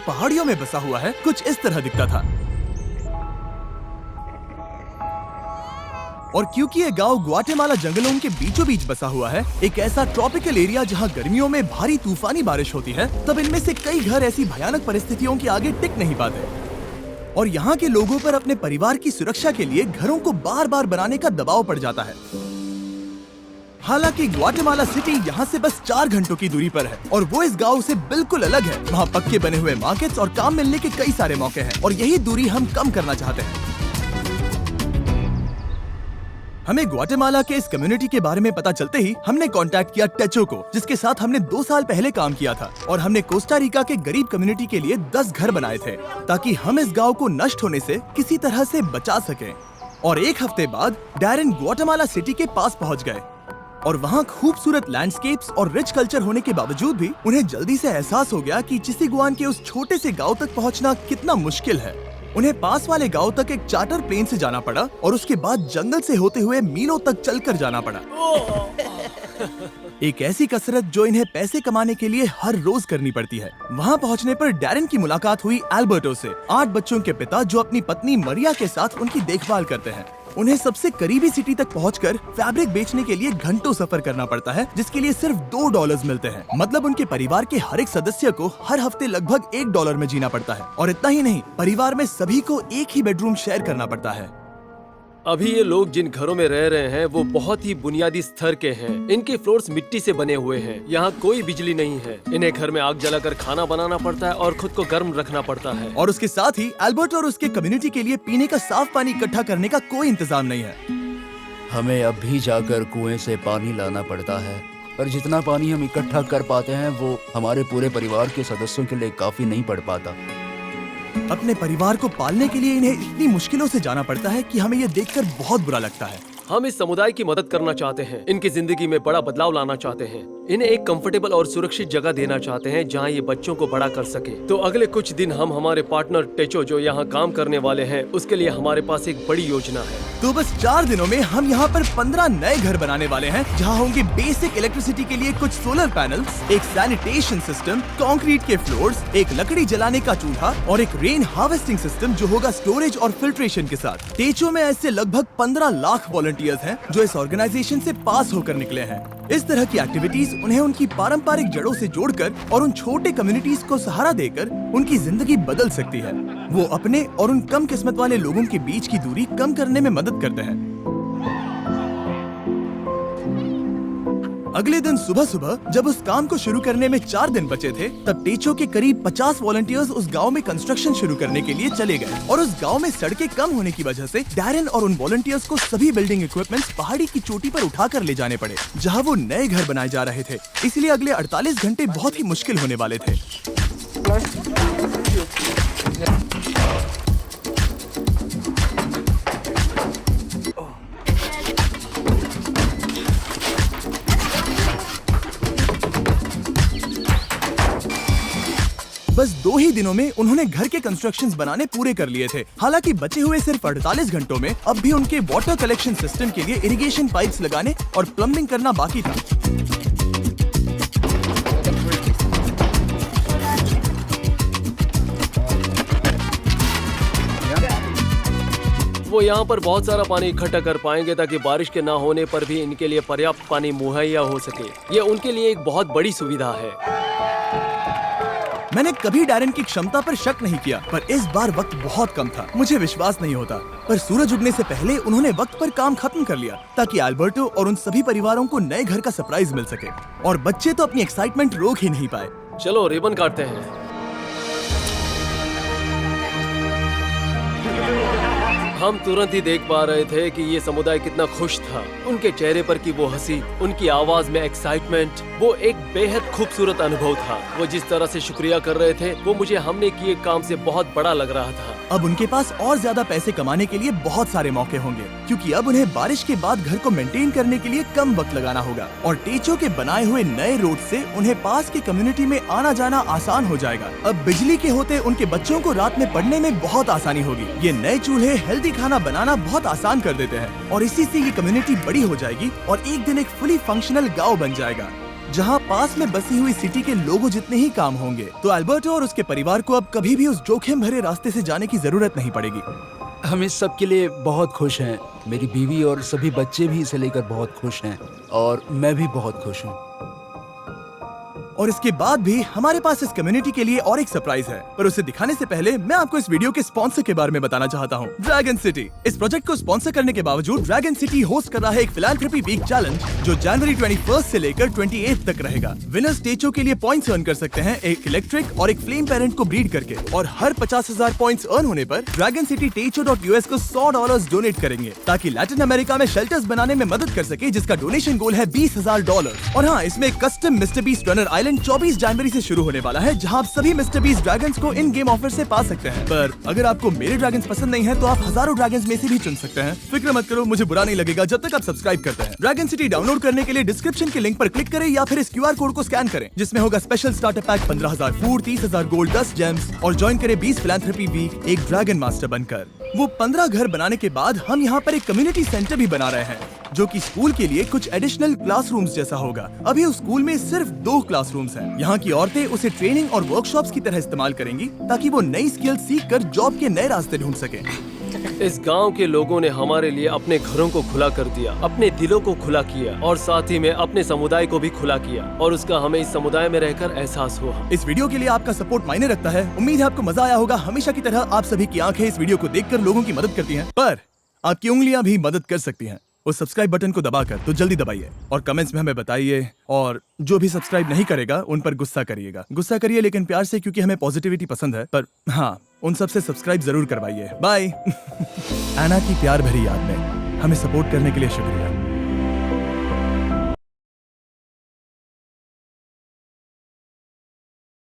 पहाड़ियों में बसा हुआ है कुछ इस तरह दिखता था। और क्योंकि ये गांव ग्वाटेमाला जंगलों के बीचों बीच बसा हुआ है, एक ऐसा ट्रॉपिकल एरिया जहां गर्मियों में भारी तूफानी बारिश होती है, तब इनमें से कई घर ऐसी भयानक परिस्थितियों के आगे टिक नहीं पाते और यहाँ के लोगों पर अपने परिवार की सुरक्षा के लिए घरों को बार बार बनाने का दबाव पड़ जाता है। हालांकि ग्वाटेमाला सिटी यहाँ से बस 4 घंटों की दूरी पर है और वो इस गांव से बिल्कुल अलग है। वहाँ पक्के बने हुए मार्केट्स और काम मिलने के कई सारे मौके हैं और यही दूरी हम कम करना चाहते हैं। हमें ग्वाटेमाला के इस कम्युनिटी के बारे में पता चलते ही हमने कांटेक्ट किया टेचो को, जिसके साथ हमने 2 साल पहले काम किया था और हमने कोस्टा रिका के गरीब कम्युनिटी के लिए 10 घर बनाए थे ताकि हम इस गांव को नष्ट होने से किसी तरह से बचा सकें। और 1 हफ्ते बाद डैरेन ग्वाटेमाला सिटी के पास पहुंच गए और वहाँ खूबसूरत लैंडस्केप्स और रिच कल्चर होने के बावजूद भी उन्हें जल्दी से एहसास हो गया कि चिसिगुआन के उस छोटे से गाँव तक पहुँचना कितना मुश्किल है। उन्हें पास वाले गांव तक एक चार्टर प्लेन से जाना पड़ा और उसके बाद जंगल से होते हुए मीलों तक चलकर जाना पड़ा। एक ऐसी कसरत जो इन्हें पैसे कमाने के लिए हर रोज करनी पड़ती है। वहां पहुंचने पर डैरेन की मुलाकात हुई एल्बर्टो से, 8 बच्चों के पिता जो अपनी पत्नी मरिया के साथ उनकी देखभाल करते हैं। उन्हें सबसे करीबी सिटी तक पहुंचकर फैब्रिक बेचने के लिए घंटों सफर करना पड़ता है, जिसके लिए सिर्फ $2 मिलते हैं। मतलब उनके परिवार के हर एक सदस्य को हर हफ्ते लगभग $1 में जीना पड़ता है। और इतना ही नहीं, परिवार में सभी को एक ही बेडरूम शेयर करना पड़ता है। अभी ये लोग जिन घरों में रह रहे हैं वो बहुत ही बुनियादी स्तर के हैं। इनके फ्लोर्स मिट्टी से बने हुए हैं। यहाँ कोई बिजली नहीं है। इन्हें घर में आग जलाकर खाना बनाना पड़ता है और खुद को गर्म रखना पड़ता है। और उसके साथ ही एल्बर्ट और उसके कम्युनिटी के लिए पीने का साफ पानी इकट्ठा करने का कोई इंतजाम नहीं है। हमें अब भी जाकर कुएं से पानी लाना पड़ता है, पर जितना पानी हम इकट्ठा कर पाते हैं वो हमारे पूरे परिवार के सदस्यों के लिए काफी नहीं पड़ पाता। अपने परिवार को पालने के लिए इन्हें इतनी मुश्किलों से जाना पड़ता है कि हमें ये देखकर बहुत बुरा लगता है। हम इस समुदाय की मदद करना चाहते हैं, इनकी जिंदगी में बड़ा बदलाव लाना चाहते हैं, इन्हें एक कंफर्टेबल और सुरक्षित जगह देना चाहते हैं जहां ये बच्चों को बड़ा कर सके। तो अगले कुछ दिन हम हमारे पार्टनर टेचो जो यहाँ काम करने वाले हैं उसके लिए हमारे पास एक बड़ी योजना है। तो बस 4 दिनों में हम यहाँ पर 15 नए घर बनाने वाले हैं जहाँ होंगे बेसिक इलेक्ट्रिसिटी के लिए कुछ सोलर पैनल्स, एक सैनिटेशन सिस्टम, कंक्रीट के फ्लोर्स, एक लकड़ी जलाने का चूल्हा और एक रेन हार्वेस्टिंग सिस्टम जो होगा स्टोरेज और फिल्ट्रेशन के साथ। टेचो में ऐसे लगभग 15 लाख वॉलंटियर्स हैं जो इस ऑर्गेनाइजेशन से पास होकर निकले हैं। इस तरह की एक्टिविटीज उन्हें उनकी पारंपरिक जड़ों से जोड़कर और उन छोटे कम्युनिटीज को सहारा देकर उनकी जिंदगी बदल सकती है। वो अपने और उन कम किस्मत वाले लोगों के बीच की दूरी कम करने में मदद करते हैं। अगले दिन सुबह सुबह जब उस काम को शुरू करने में 4 दिन बचे थे, तब टेचो के करीब 50 वॉलंटियर्स उस गांव में कंस्ट्रक्शन शुरू करने के लिए चले गए और उस गांव में सड़कें कम होने की वजह से डैरेन और उन वॉलंटियर्स को सभी बिल्डिंग इक्विपमेंट्स पहाड़ी की चोटी पर उठाकर ले जाने पड़े जहां वो नए घर बनाए जा रहे थे। इसलिए अगले 48 घंटे बहुत ही मुश्किल होने वाले थे। बस 2 ही दिनों में उन्होंने घर के कंस्ट्रक्शंस बनाने पूरे कर लिए थे। हालांकि बचे हुए सिर्फ 48 घंटों में अब भी उनके वाटर कलेक्शन सिस्टम के लिए इरिगेशन पाइप्स लगाने और प्लम्बिंग करना बाकी था। वो यहाँ पर बहुत सारा पानी इकट्ठा कर पाएंगे ताकि बारिश के ना होने पर भी इनके लिए पर्याप्त पानी मुहैया हो सके। ये उनके लिए एक बहुत बड़ी सुविधा है। मैंने कभी डैरेन की क्षमता पर शक नहीं किया, पर इस बार वक्त बहुत कम था। मुझे विश्वास नहीं होता, पर सूरज उगने से पहले उन्होंने वक्त पर काम खत्म कर लिया ताकि एल्बर्टो और उन सभी परिवारों को नए घर का सरप्राइज मिल सके। और बच्चे तो अपनी एक्साइटमेंट रोक ही नहीं पाए। चलो रिबन काटते हैं। हम तुरंत ही देख पा रहे थे कि ये समुदाय कितना खुश था। उनके चेहरे पर की वो हंसी, उनकी आवाज में एक्साइटमेंट, वो एक बेहद खूबसूरत अनुभव था। वो जिस तरह से शुक्रिया कर रहे थे वो मुझे हमने किए काम से बहुत बड़ा लग रहा था। अब उनके पास और ज्यादा पैसे कमाने के लिए बहुत सारे मौके होंगे, क्योंकि अब उन्हें बारिश के बाद घर को मेंटेन करने के लिए कम वक्त लगाना होगा। और टेचो के बनाए हुए नए रोड से उन्हें पास की कम्युनिटी में आना जाना आसान हो जाएगा। अब बिजली के होते उनके बच्चों को रात में पढ़ने में बहुत आसानी होगी। ये नए चूल्हे हेल्दी खाना बनाना बहुत आसान कर देते हैं और इसी से ये कम्युनिटी बड़ी हो जाएगी और एक दिन एक फुली फंक्शनल गांव बन जाएगा। जहाँ पास में बसी हुई सिटी के लोगों जितने ही काम होंगे। तो अल्बर्टो और उसके परिवार को अब कभी भी उस जोखिम भरे रास्ते से जाने की जरूरत नहीं पड़ेगी। हम इस सब के लिए बहुत खुश हैं। मेरी बीवी और सभी बच्चे भी इसे लेकर बहुत खुश हैं और मैं भी बहुत खुश हूँ। और इसके बाद भी हमारे पास इस कम्युनिटी के लिए और एक सरप्राइज है, पर उसे दिखाने से पहले मैं आपको इस वीडियो के स्पॉन्सर के बारे में बताना चाहता हूँ, ड्रैगन सिटी। इस प्रोजेक्ट को स्पॉन्सर करने के बावजूद ड्रैगन सिटी होस्ट कर रहा है एक फिलैंथ्रोपी वीक चैलेंज जो जनवरी 21 से लेकर 28 तक रहेगा। विनर्स स्टेचो के लिए पॉइंट्स अर्न कर सकते हैं एक इलेक्ट्रिक और एक फ्लेम पेरेंट को ब्रीड करके, और हर 50,000 पॉइंट्स अर्न होने पर ड्रैगन सिटी टेचो.us को $100 डोनेट करेंगे ताकि लैटिन अमेरिका में शेल्टर्स बनाने में मदद कर सके, जिसका डोनेशन गोल है $20,000। और हाँ, इसमें custom mister beast runner island 24 जनवरी से शुरू होने वाला है, जहां आप सभी मिस्टर बीस्ट ड्रैगन्स को इन गेम ऑफर से पा सकते हैं। पर अगर आपको मेरे ड्रैगन्स पसंद नहीं है तो आप हजारों ड्रैगन्स में से भी चुन सकते हैं। फिक्र मत करो, मुझे बुरा नहीं लगेगा जब तक आप सब्सक्राइब करते हैं। ड्रैगन सिटी डाउनलोड करने के लिए डिस्क्रिप्शन के लिंक पर क्लिक करें या फिर इस QR कोड को स्कैन करें, जिसमें होगा special starter pack 15,000 food, 30,000 gold, 10 James, और ज्वाइन करें 20 फिलैंथ्रोपी वीक एक ड्रैगन मास्टर बनकर। वो 15 घर बनाने के बाद हम यहाँ पर एक कम्युनिटी सेंटर भी बना रहे हैं, जो कि स्कूल के लिए कुछ एडिशनल क्लासरूम्स जैसा होगा। अभी उस स्कूल में सिर्फ 2 क्लासरूम्स हैं। यहाँ की औरतें उसे ट्रेनिंग और वर्कशॉप्स की तरह इस्तेमाल करेंगी ताकि वो नई स्किल सीख कर जॉब के नए रास्ते ढूंढ सके। इस गांव के लोगों ने हमारे लिए अपने घरों को खुला कर दिया, अपने दिलों को खुला किया और साथ ही में अपने समुदाय को भी खुला किया, और उसका हमें इस समुदाय में रहकर एहसास हुआ। इस वीडियो के लिए आपका सपोर्ट मायने रखता है। उम्मीद है आपको मजा आया होगा। हमेशा की तरह आप सभी की आंखें इस वीडियो को देखकर लोगों की मदद करती हैं, पर आपकी उंगलियां भी मदद कर सकती हैं उस सब्सक्राइब बटन को दबाकर। तो जल्दी दबाइए और कमेंट्स में हमें बताइए, और जो भी सब्सक्राइब नहीं करेगा उन पर गुस्सा करिएगा। गुस्सा करिए लेकिन प्यार से, क्योंकि हमें पॉजिटिविटी पसंद है। पर हाँ, उन सब से सब्सक्राइब जरूर करवाइए। बाय। एना की प्यार भरी याद में हमें सपोर्ट करने के लिए शुक्रिया।